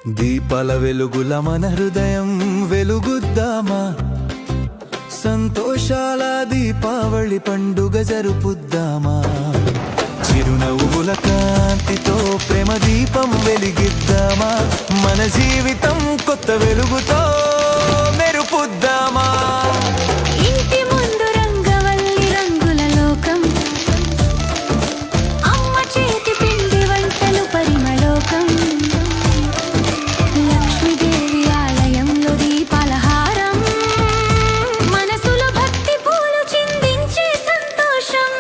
దీపాల వెలుగుల మన హృదయం వెలుగుద్దామా, సంతోషాల దీపావళి పండుగ జరుపుద్దామా. చిరునవ్వుల కాంతితో ప్రేమ దీపం వెలిగిద్దామా, మన జీవితం కొత్త వెలుగుతో మెరుపుద్దామా. ఇంటి ముందు రంగవల్లి రంగుల లోకం, అమ్మ చేతి పిండి వంటలు పరిమళోకం, లక్ష్మీదేవి ఆలయంలో దీపాల హారం, మనసులో భక్తి పూలు చిందించే సంతోషం.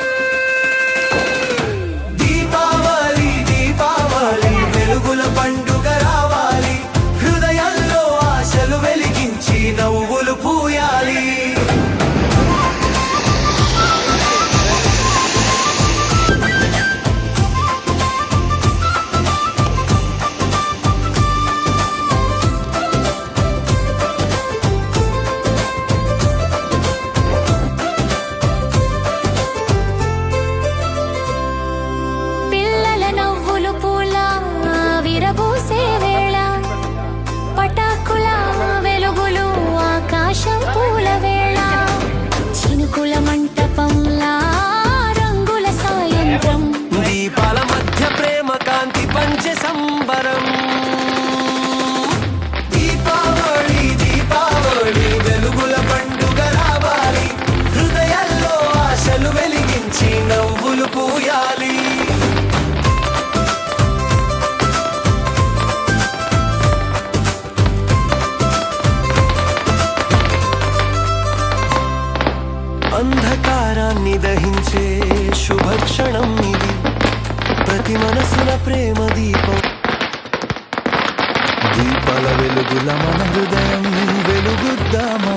దీపావళి దీపావళి వెలుగుల పండుగ రావాలి, హృదయాల్లో ఆశలు వెలిగించి నవ్వులు పూయాలి. పిల్లల నవ్వులు పూల విరబూసే వేళ, పటాకుల వెలుగులు ఆకాశం పూల వేళ, చినుకుల మంటపంలా రంగుల సాయంత్రం, దీపాల మధ్య ప్రేమ కాంతి పంచే సంబరం. దీపావళి దీపావళి వెలుగుల పండుగ రావాలి, హృదయాల్లో ఆశలు వెలిగించి నవ్వులు పూయాలి. అంధకారాన్ని దహించే శుభక్షణం ఇది, ప్రతి మనసుల ప్రేమ దీపం. దీపాల వెలుగుల మన హృదయం వెలుగుద్దామా,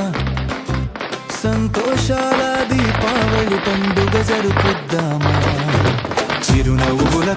సంతోషాల దీపావళి పండుగ జరుపుద్దామా. చిరునవ్వుల